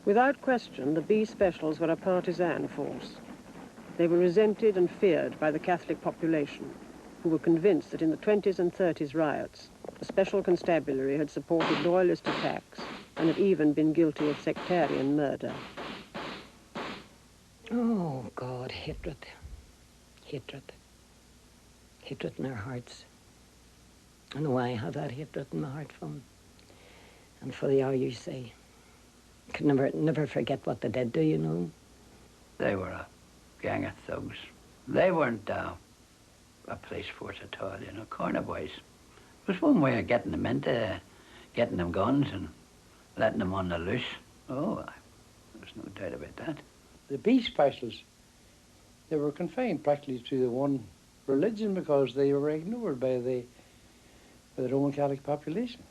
Without question, the B Specials were a partisan force. They were resented and feared by the Catholic population, who were convinced that in the 20s and 30s riots, the Special Constabulary had supported loyalist attacks and had even been guilty of sectarian murder. Oh, God, hatred. Hatred. Hatred in our hearts. I know I have that hatred in my heart for them. And for the RUC. Could never forget what they did, do you know? They were a gang of thugs. They weren't a police force at all, you know, corner boys. It was one way of getting them into, getting them guns and letting them on the loose. Oh, there's no doubt about that. The B Specials, they were confined practically to the one religion because they were ignored by the Roman Catholic population.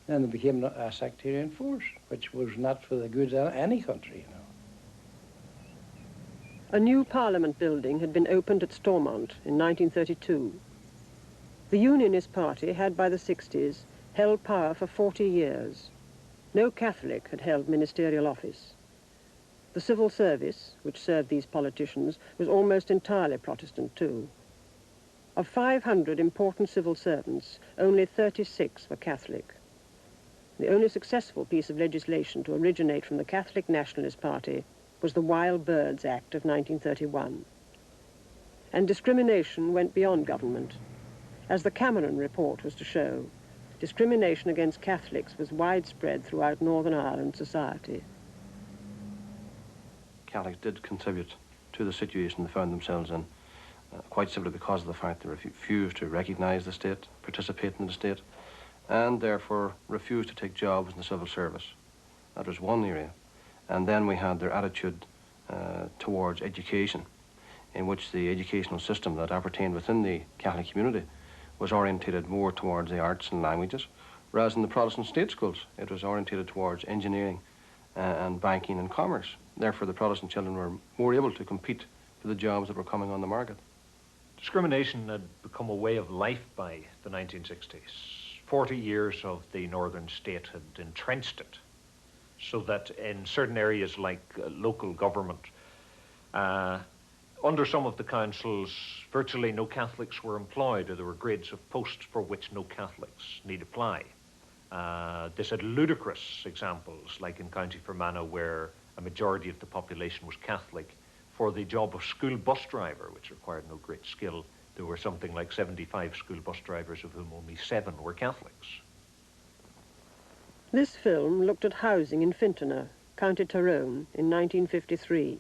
And they became a sectarian force, which was not for the good of any country, you know. A new Parliament building had been opened at Stormont in 1932. The Unionist party had by the 60s held power for 40 years. No Catholic had held ministerial office. The civil service, which served these politicians, was almost entirely Protestant too. Of 500 important civil servants, only 36 were Catholic. The only successful piece of legislation to originate from the Catholic Nationalist Party was the Wild Birds Act of 1931. And discrimination went beyond government. As the Cameron report was to show, discrimination against Catholics was widespread throughout Northern Ireland society. Catholics did contribute to the situation they found themselves in, quite simply because of the fact they refused to recognise the state, participate in the state, and therefore refused to take jobs in the civil service. That was one area. And then we had their attitude towards education, in which the educational system that appertained within the Catholic community was orientated more towards the arts and languages, whereas in the Protestant state schools it was orientated towards engineering and banking and commerce. Therefore the Protestant children were more able to compete for the jobs that were coming on the market. Discrimination had become a way of life by the 1960s. 40 years of the northern state had entrenched it, so that in certain areas like local government, under some of the councils, virtually no Catholics were employed, or there were grades of posts for which no Catholics need apply. This had ludicrous examples, like in County Fermanagh, where a majority of the population was Catholic. For the job of school bus driver, which required no great skill, there were something like 75 school bus drivers, of whom only 7 were Catholics. This film looked at housing in Fintona, County Tyrone, in 1953.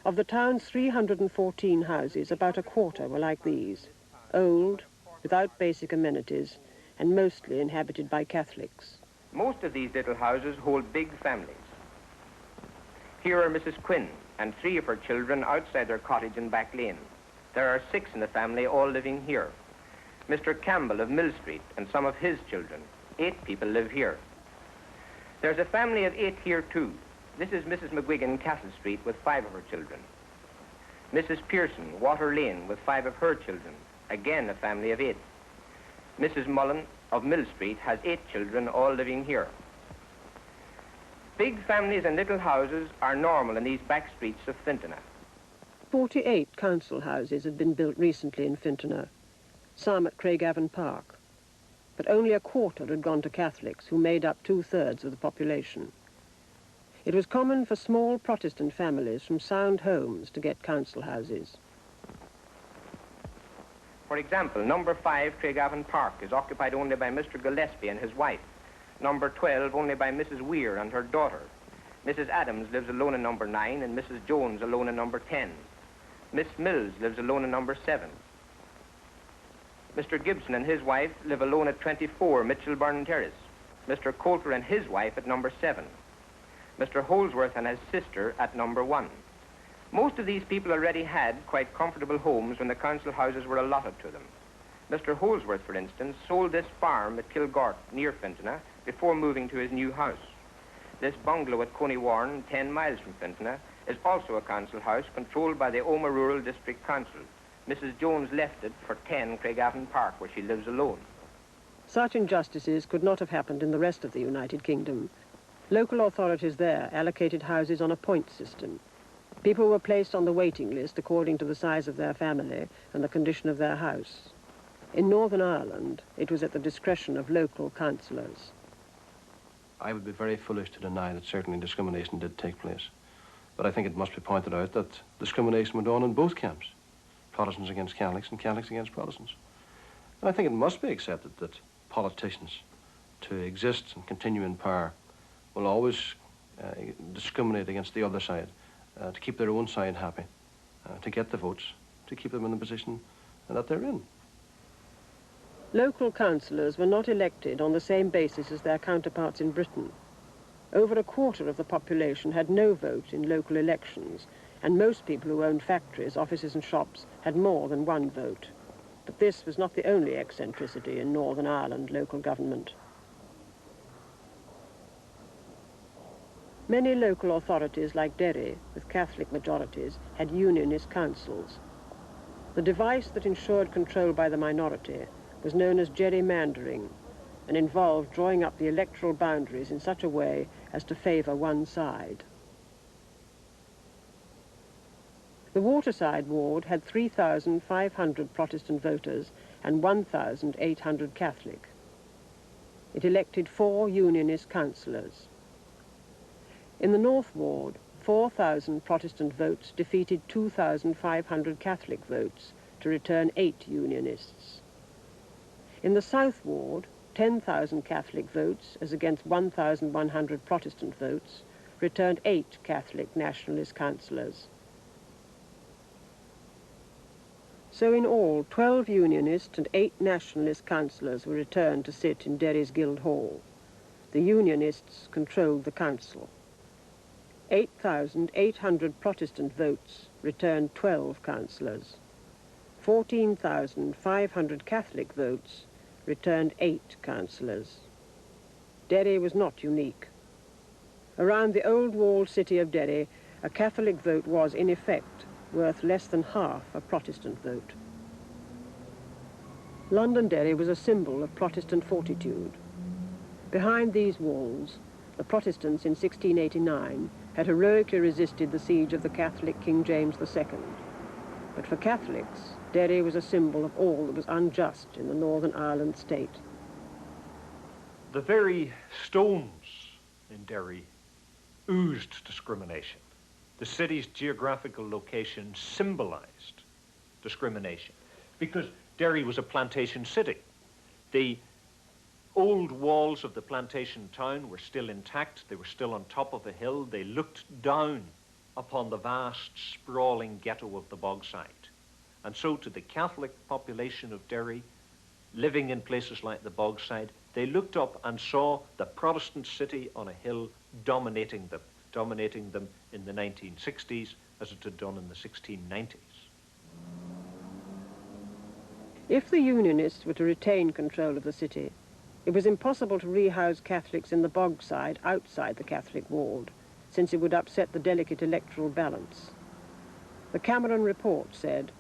Of the town's 314 houses, about a quarter were like these, old, without basic amenities, and mostly inhabited by Catholics. Most of these little houses hold big families. Here are Mrs. Quinn and 3 of her children outside their cottage in Back Lane. There are 6 in the family, all living here. Mr. Campbell of Mill Street and some of his children. 8 people live here. There's a family of 8 here too. This is Mrs. McGuigan, Castle Street, with 5 of her children. Mrs. Pearson, Water Lane, with 5 of her children. Again, a family of 8. Mrs. Mullen of Mill Street has 8 children, all living here. Big families and little houses are normal in these back streets of Fintona. 48 council houses had been built recently in Fintona, some at Craigavon Park, but only a quarter had gone to Catholics, who made up 2/3 of the population. It was common for small Protestant families from sound homes to get council houses. For example, number 5 Craigavon Park is occupied only by Mr. Gillespie and his wife. Number 12 only by Mrs. Weir and her daughter. Mrs. Adams lives alone in number 9 and Mrs. Jones alone in number 10. Miss Mills lives alone in number 7. Mr. Gibson and his wife live alone at 24 Mitchellburn Terrace. Mr. Coulter and his wife at number 7. Mr. Holsworth and his sister at number 1. Most of these people already had quite comfortable homes when the council houses were allotted to them. Mr. Holsworth, for instance, sold this farm at Kilgort, near Fintona, before moving to his new house. This bungalow at Coney Warren, 10 miles from Fintona, is also a council house controlled by the Omagh Rural District Council. Mrs. Jones left it for 10 Craigavon Park, where she lives alone. Such injustices could not have happened in the rest of the United Kingdom. Local authorities there allocated houses on a point system. People were placed on the waiting list according to the size of their family and the condition of their house. In Northern Ireland, it was at the discretion of local councillors. I would be very foolish to deny that certainly discrimination did take place. But I think it must be pointed out that discrimination went on in both camps, Protestants against Catholics and Catholics against Protestants. And I think it must be accepted that politicians, to exist and continue in power, will always discriminate against the other side, to keep their own side happy, to get the votes, to keep them in the position that they're in. Local councillors were not elected on the same basis as their counterparts in Britain. Over a quarter of the population had no vote in local elections, and most people who owned factories, offices and shops had more than one vote. But this was not the only eccentricity in Northern Ireland local government. Many local authorities like Derry, with Catholic majorities, had Unionist councils. The device that ensured control by the minority was known as gerrymandering and involved drawing up the electoral boundaries in such a way as to favour one side. The Waterside ward had 3,500 Protestant voters and 1,800 Catholic. It elected 4 Unionist councillors. In the North Ward, 4,000 Protestant votes defeated 2,500 Catholic votes to return 8 Unionists. In the South Ward, 10,000 Catholic votes, as against 1,100 Protestant votes, returned 8 Catholic Nationalist councillors. So in all, 12 Unionist and 8 Nationalist councillors were returned to sit in Derry's Guildhall. The Unionists controlled the council. 8,800 Protestant votes returned 12 councillors. 14,500 Catholic votes returned 8 councillors. Derry was not unique. Around the old walled city of Derry, a Catholic vote was, in effect, worth less than half a Protestant vote. Londonderry was a symbol of Protestant fortitude. Behind these walls, the Protestants in 1689 had heroically resisted the siege of the Catholic King James II. But for Catholics, Derry was a symbol of all that was unjust in the Northern Ireland state. The very stones in Derry oozed discrimination. The city's geographical location symbolized discrimination because Derry was a plantation city. The old walls of the plantation town were still intact. They were still on top of a hill. They looked down upon the vast, sprawling ghetto of the Bogside. And so to the Catholic population of Derry, living in places like the Bogside, they looked up and saw the Protestant city on a hill dominating them in the 1960s as it had done in the 1690s. If the Unionists were to retain control of the city, it was impossible to rehouse Catholics in the Bogside outside the Catholic ward, since it would upset the delicate electoral balance. The Cameron report said,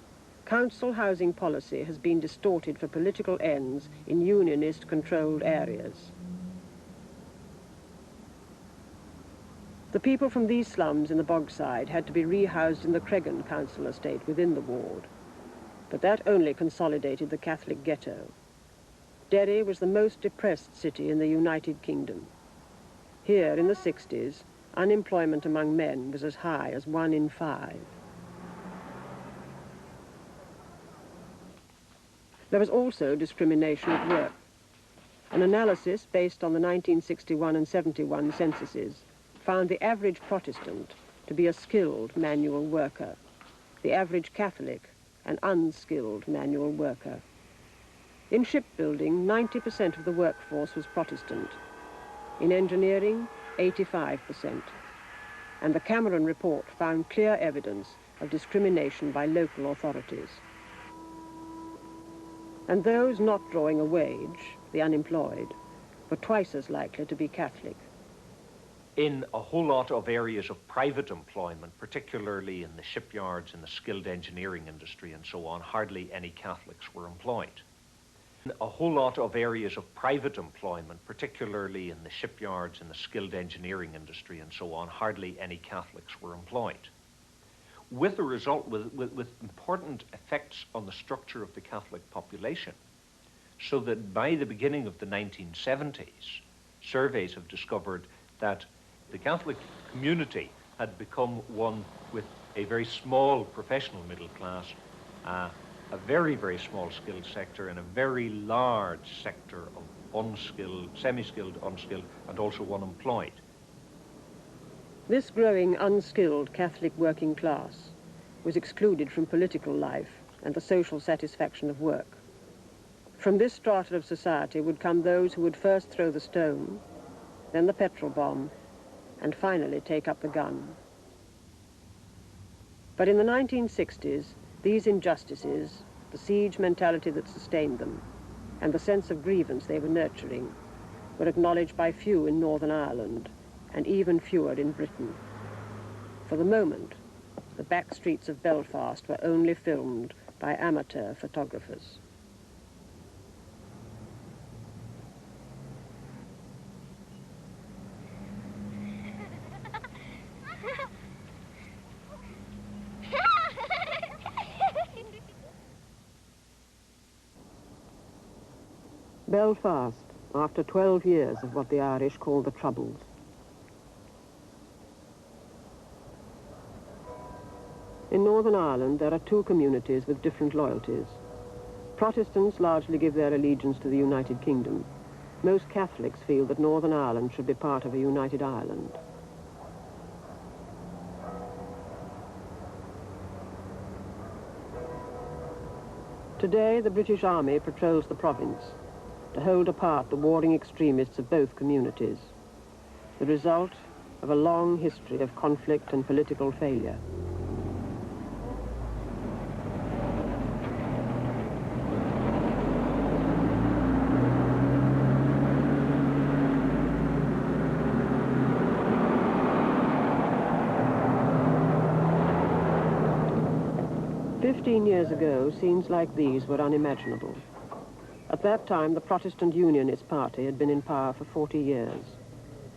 "Council housing policy has been distorted for political ends in Unionist-controlled areas." The people from these slums in the Bogside had to be rehoused in the Cregan council estate within the ward, but that only consolidated the Catholic ghetto. Derry was the most depressed city in the United Kingdom. Here, in the 60s, unemployment among men was as high as 1 in 5. There was also discrimination at work. An analysis based on the 1961 and 71 censuses found the average Protestant to be a skilled manual worker, the average Catholic an unskilled manual worker. In shipbuilding, 90% of the workforce was Protestant. In engineering, 85%. And the Cameron report found clear evidence of discrimination by local authorities. And those not drawing a wage, the unemployed, were twice as likely to be Catholic. In a whole lot of areas of private employment, particularly in the shipyards and the skilled engineering industry and so on, hardly any Catholics were employed. A whole lot of areas of private employment, particularly in the shipyards and the skilled engineering industry and so on, hardly any Catholics were employed. With the result, with important effects on the structure of the Catholic population, so that by the beginning of the 1970s, surveys have discovered that the Catholic community had become one with a very small professional middle class, a very, very small skilled sector, and a very large sector of unskilled, semi-skilled, unskilled, and also unemployed. This growing unskilled Catholic working class was excluded from political life and the social satisfaction of work. From this strata of society would come those who would first throw the stone, then the petrol bomb, and finally take up the gun. But in the 1960s, these injustices, the siege mentality that sustained them, and the sense of grievance they were nurturing, were acknowledged by few in Northern Ireland, and even fewer in Britain. For the moment, the back streets of Belfast were only filmed by amateur photographers. Belfast, after 12 years of what the Irish call the Troubles. In Northern Ireland, there are two communities with different loyalties. Protestants largely give their allegiance to the United Kingdom. Most Catholics feel that Northern Ireland should be part of a united Ireland. Today, the British Army patrols the province to hold apart the warring extremists of both communities, the result of a long history of conflict and political failure. "15 years ago, scenes like these were unimaginable. At that time, the Protestant Unionist party had been in power for 40 years.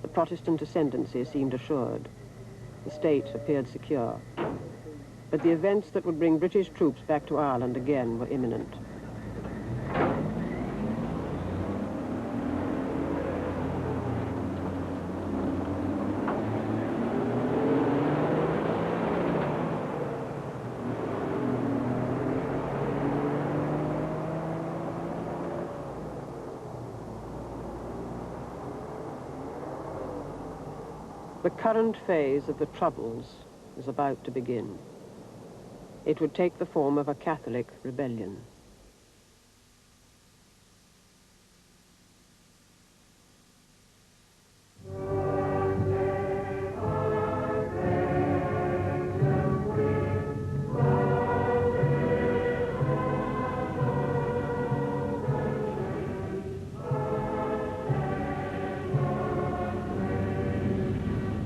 The Protestant ascendancy seemed assured. The state appeared secure. But the events that would bring British troops back to Ireland again were imminent. The current phase of the Troubles is about to begin. It would take the form of a Catholic rebellion.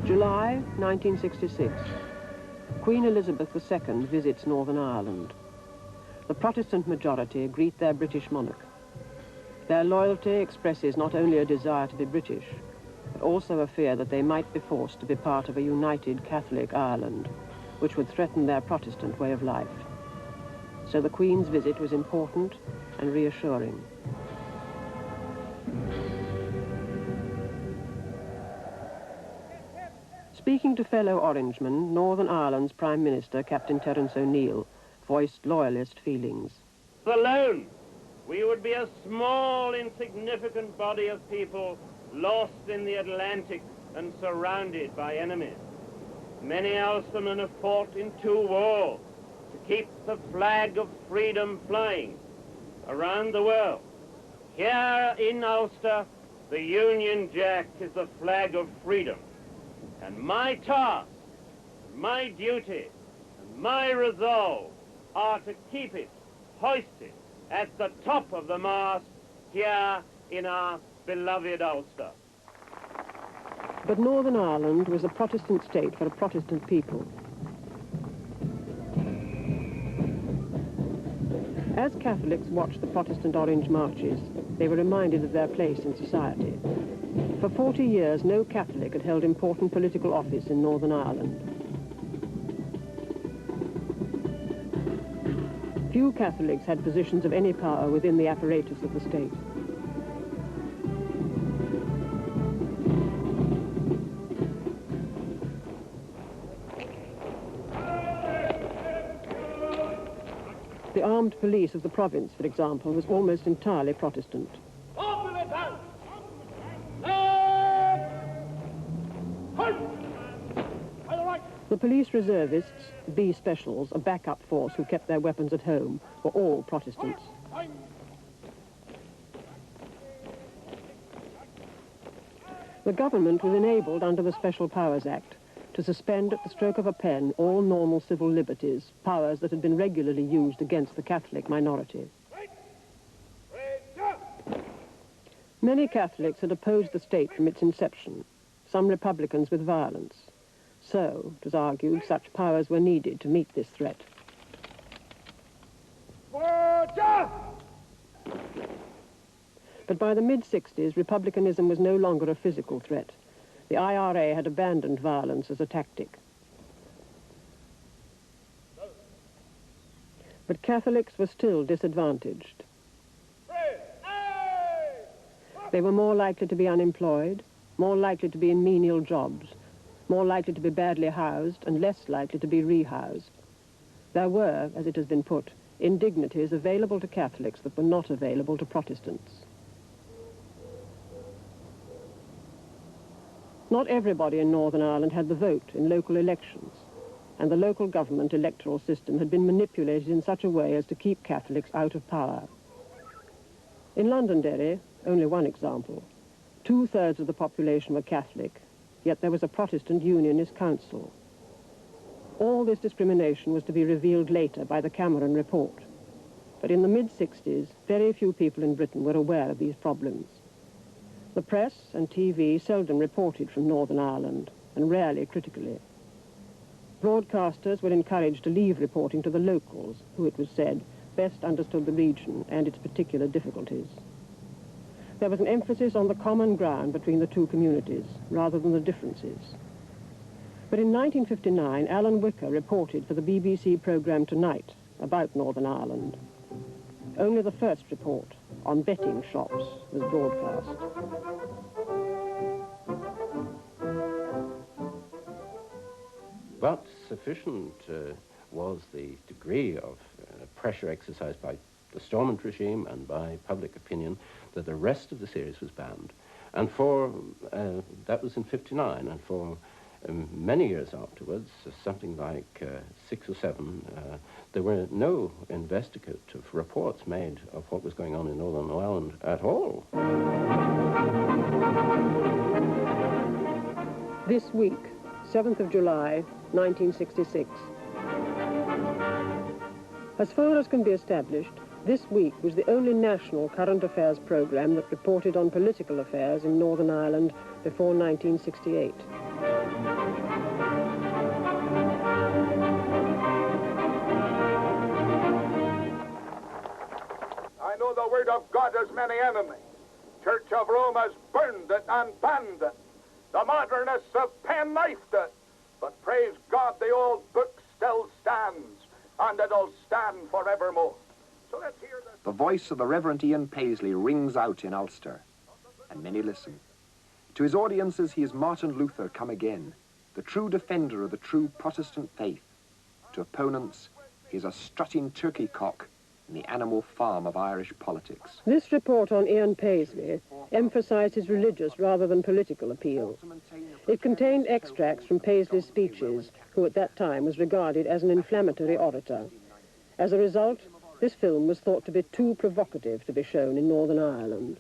July 1966. Queen Elizabeth II visits Northern Ireland. The Protestant majority greet their British monarch. Their loyalty expresses not only a desire to be British, but also a fear that they might be forced to be part of a united Catholic Ireland, which would threaten their Protestant way of life. So the Queen's visit was important and reassuring. Speaking to fellow Orangemen, Northern Ireland's Prime Minister, Captain Terence O'Neill, voiced loyalist feelings. Alone, we would be a small, insignificant body of people lost in the Atlantic and surrounded by enemies. Many Ulstermen have fought in 2 wars to keep the flag of freedom flying around the world. Here in Ulster, the Union Jack is the flag of freedom. And my task, my duty, and my resolve are to keep it hoisted at the top of the mast here in our beloved Ulster. But Northern Ireland was a Protestant state for a Protestant people. As Catholics watched the Protestant Orange marches, they were reminded of their place in society. For 40 years, no Catholic had held important political office in Northern Ireland. Few Catholics had positions of any power within the apparatus of the state. The armed police of the province, for example, was almost entirely Protestant. The police reservists, B specials, a backup force who kept their weapons at home, were all Protestants. The government was enabled under the Special Powers Act to suspend at the stroke of a pen all normal civil liberties, powers that had been regularly used against the Catholic minority. Many Catholics had opposed the state from its inception, some Republicans with violence. So, it was argued, such powers were needed to meet this threat. But by the mid-60s, republicanism was no longer a physical threat. The IRA had abandoned violence as a tactic. But Catholics were still disadvantaged. They were more likely to be unemployed, more likely to be in menial jobs, more likely to be badly housed, and less likely to be rehoused. There were, as it has been put, indignities available to Catholics that were not available to Protestants. Not everybody in Northern Ireland had the vote in local elections, and the local government electoral system had been manipulated in such a way as to keep Catholics out of power. In Londonderry, only one example, 2/3 of the population were Catholic, yet there was a Protestant Unionist council. All this discrimination was to be revealed later by the Cameron Report. But in the mid-60s, very few people in Britain were aware of these problems. The press and TV seldom reported from Northern Ireland, and rarely critically. Broadcasters were encouraged to leave reporting to the locals, who, it was said, best understood the region and its particular difficulties. There was an emphasis on the common ground between the two communities, rather than the differences. But in 1959, Alan Wicker reported for the BBC programme Tonight about Northern Ireland. Only the first report, on betting shops, was broadcast. But sufficient was the degree of pressure exercised by the Stormont regime and by public opinion that the rest of the series was banned. And that was in '59, and for many years afterwards, something like 6 or 7, there were no investigative reports made of what was going on in Northern Ireland at all. This week, 7th of July, 1966. As far as can be established, this week was the only national current affairs programme that reported on political affairs in Northern Ireland before 1968. I know the word of God has many enemies. Church of Rome has burned it and banned it. The modernists have pen-knifed it. But praise God, the old book still stands, and it'll stand forevermore. So let's hear this. The voice of the Reverend Ian Paisley rings out in Ulster, and many listen. To his audiences, he is Martin Luther come again, the true defender of the true Protestant faith. To opponents, he is a strutting turkey cock in the animal farm of Irish politics. This report on Ian Paisley emphasised his religious rather than political appeal. It contained extracts from Paisley's speeches, who at that time was regarded as an inflammatory orator. As a result, this film was thought to be too provocative to be shown in Northern Ireland.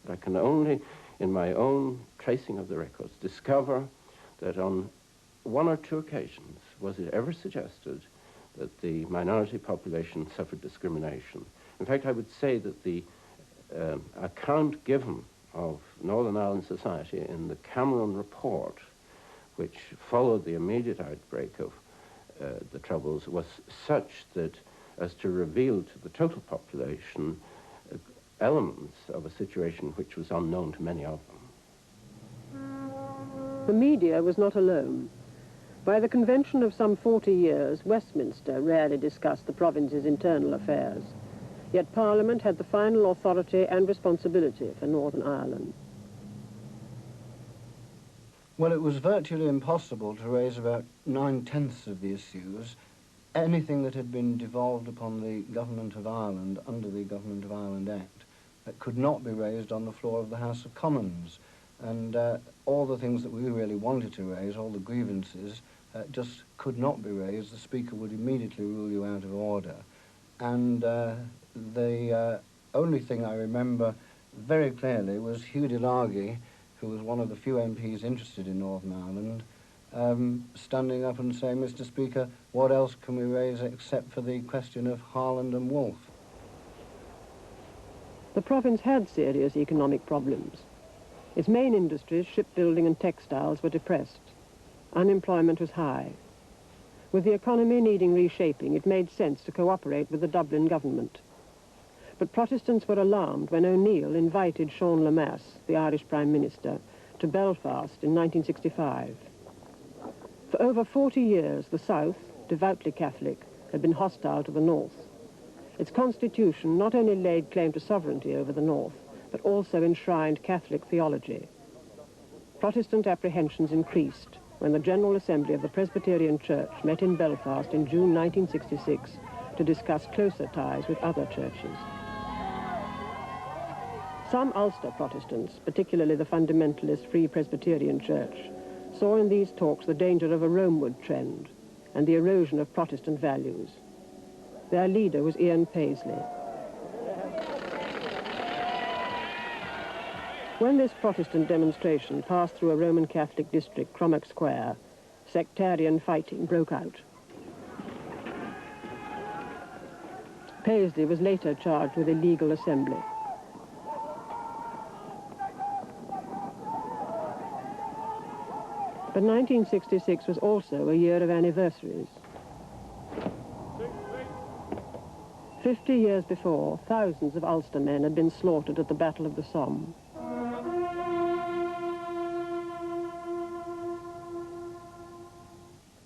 I can only, in my own tracing of the records, discover that on 1 or 2 occasions was it ever suggested that the minority population suffered discrimination. In fact, I would say that the account given of Northern Ireland society in the Cameron Report, which followed the immediate outbreak of the Troubles, was such that as to reveal to the total population elements of a situation which was unknown to many of them. The media was not alone. By the convention of some 40 years, Westminster rarely discussed the province's internal affairs. Yet Parliament had the final authority and responsibility for Northern Ireland. Well, it was virtually impossible to raise about 9/10 of the issues. Anything that had been devolved upon the Government of Ireland under the Government of Ireland Act could not be raised on the floor of the House of Commons. And all the things that we really wanted to raise, all the grievances, just could not be raised. The Speaker would immediately rule you out of order. And the only thing I remember very clearly was Hugh de Largy, who was one of the few MPs interested in Northern Ireland, standing up and saying, "Mr. Speaker, what else can we raise except for the question of Harland and Wolff?" The province had serious economic problems. Its main industries, shipbuilding and textiles, were depressed. Unemployment was high. With the economy needing reshaping, it made sense to cooperate with the Dublin government. But Protestants were alarmed when O'Neill invited Sean Lemass, the Irish Prime Minister, to Belfast in 1965. For over 40 years, the South, devoutly Catholic, had been hostile to the North. Its constitution not only laid claim to sovereignty over the North, but also enshrined Catholic theology. Protestant apprehensions increased when the General Assembly of the Presbyterian Church met in Belfast in June 1966 to discuss closer ties with other churches. Some Ulster Protestants, particularly the fundamentalist Free Presbyterian Church, saw in these talks the danger of a Romeward trend and the erosion of Protestant values. Their leader was Ian Paisley. When this Protestant demonstration passed through a Roman Catholic district, Crommack Square, sectarian fighting broke out. Paisley was later charged with illegal assembly. But 1966 was also a year of anniversaries. 50 years before, thousands of Ulster men had been slaughtered at the Battle of the Somme.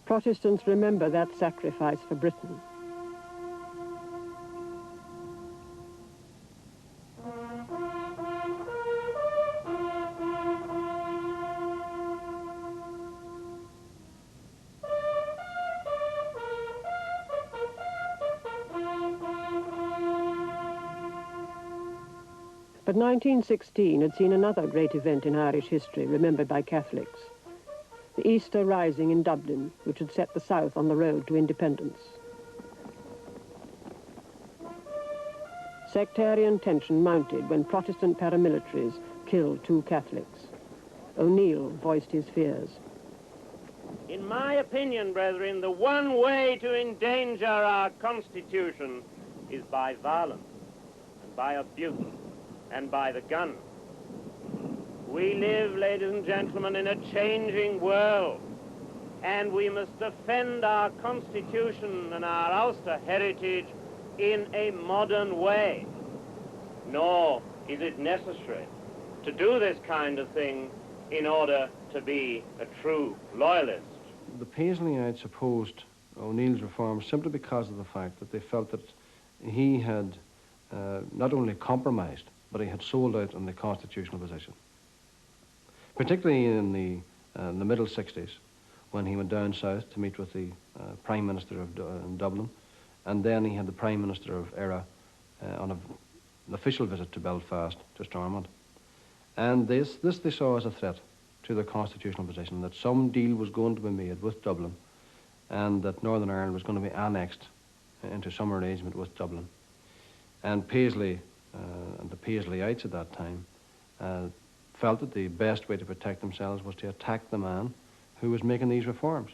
Protestants remember that sacrifice for Britain. But 1916 had seen another great event in Irish history remembered by Catholics. The Easter Rising in Dublin, which had set the South on the road to independence. Sectarian tension mounted when Protestant paramilitaries killed 2 Catholics. O'Neill voiced his fears. In my opinion, brethren, the one way to endanger our Constitution is by violence, and by abuse, and by the gun. We live, ladies and gentlemen, in a changing world, and we must defend our Constitution and our Ulster heritage in a modern way. Nor is it necessary to do this kind of thing in order to be a true loyalist. The Paisleyites opposed O'Neill's reforms simply because of the fact that they felt that he had not only compromised, but he had sold out on the constitutional position. Particularly in the middle 60s, when he went down south to meet with the Prime Minister of Dublin, and then he had the Prime Minister of Eire on an official visit to Belfast, to Stormont. And this they saw as a threat to their constitutional position, that some deal was going to be made with Dublin, and that Northern Ireland was going to be annexed into some arrangement with Dublin. And Paisley and the Paisleyites at that time felt that the best way to protect themselves was to attack the man who was making these reforms.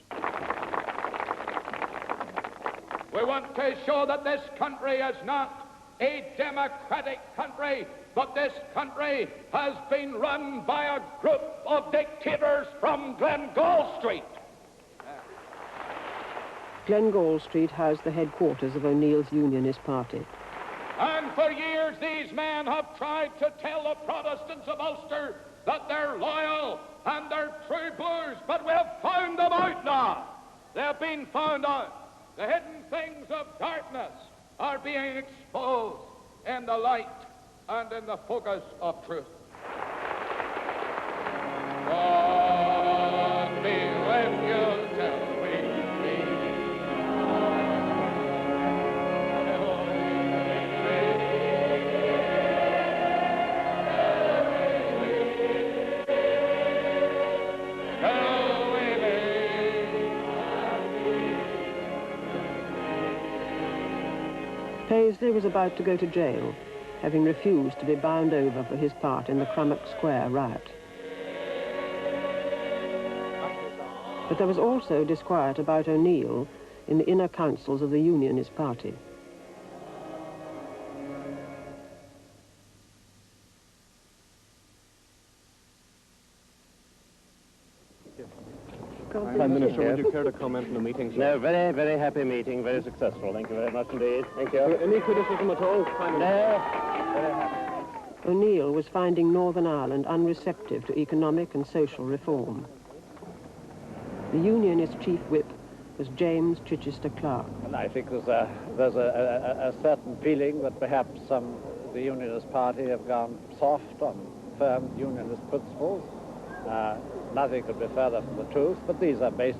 We want to show that this country is not a democratic country, but this country has been run by a group of dictators from Glengall Street. Glengall Street housed the headquarters of O'Neill's Unionist party. And for years these men have tried to tell the Protestants of Ulster that they're loyal and they're true blues, but we have found them out now. They have been found out. The hidden things of darkness are being exposed in the light and in the focus of truth. God be with you till we meet. Paisley was about to go to jail, having refused to be bound over for his part in the Crummock Square riot. But there was also disquiet about O'Neill in the inner councils of the Unionist party. Prime Minister, would you care to comment on the meeting, sir? No, very, very happy meeting, very successful. Thank you very much indeed. Thank you. Any criticism at all, Prime Minister? No, very happy. O'Neill was finding Northern Ireland unreceptive to economic and social reform. The Unionist chief whip was James Chichester Clark. And I think there's a certain feeling that perhaps the Unionist Party have gone soft on firm Unionist principles. Nothing could be further from the truth, but these are based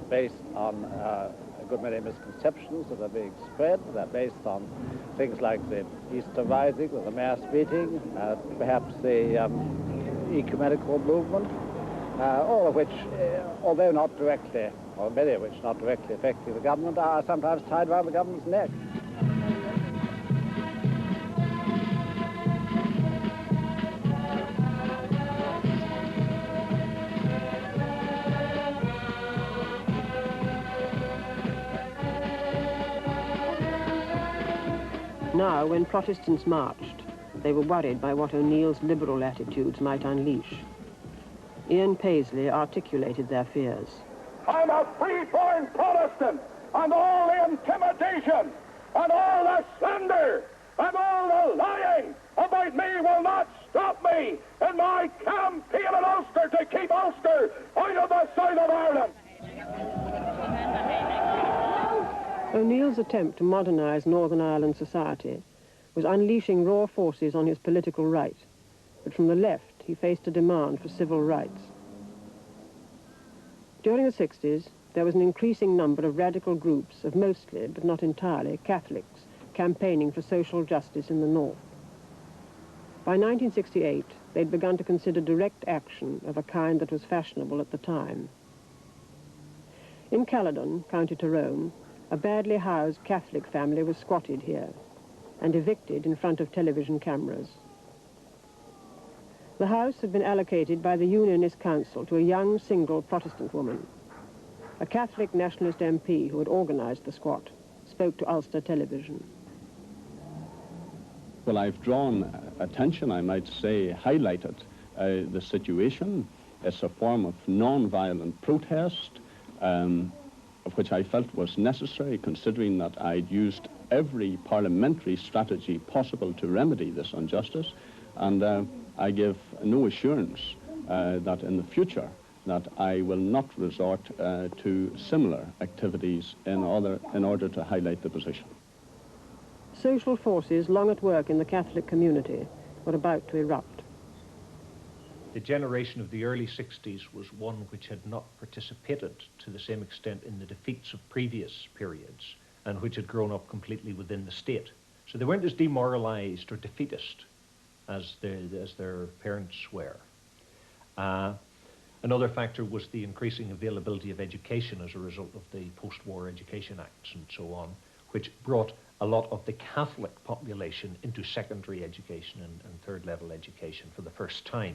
on a good many misconceptions that are being spread. They're based on things like the Easter Rising, or the mass meeting, perhaps the ecumenical movement, all of which, although not directly, or many of which not directly affecting the government, are sometimes tied around the government's neck. Now, when Protestants marched, they were worried by what O'Neill's liberal attitudes might unleash. Ian Paisley articulated their fears. I'm a free-born Protestant, and all the intimidation, and all the slander, and all the lying about me will not stop me in my campaign in Ulster to keep Ulster out of the south of Ireland. O'Neill's attempt to modernise Northern Ireland society was unleashing raw forces on his political right, but from the left he faced a demand for civil rights. During the 60s, there was an increasing number of radical groups of mostly, but not entirely, Catholics campaigning for social justice in the north. By 1968, they'd begun to consider direct action of a kind that was fashionable at the time. In Caledon, County Tyrone, a badly housed Catholic family was squatted here and evicted in front of television cameras. The house had been allocated by the Unionist Council to a young, single Protestant woman. A Catholic Nationalist MP who had organised the squat spoke to Ulster Television. Well, I've drawn attention, I might say, highlighted the situation. It's a form of non-violent protest, of which I felt was necessary, considering that I'd used every parliamentary strategy possible to remedy this injustice, and I give no assurance that in the future that I will not resort to similar activities in order to highlight the position. Social forces long at work in the Catholic community were about to erupt. The generation of the early 60s was one which had not participated to the same extent in the defeats of previous periods and which had grown up completely within the state. So they weren't as demoralized or defeatist as their parents were. Another factor was the increasing availability of education as a result of the post-war Education Acts and so on, which brought a lot of the Catholic population into secondary education and third-level education for the first time.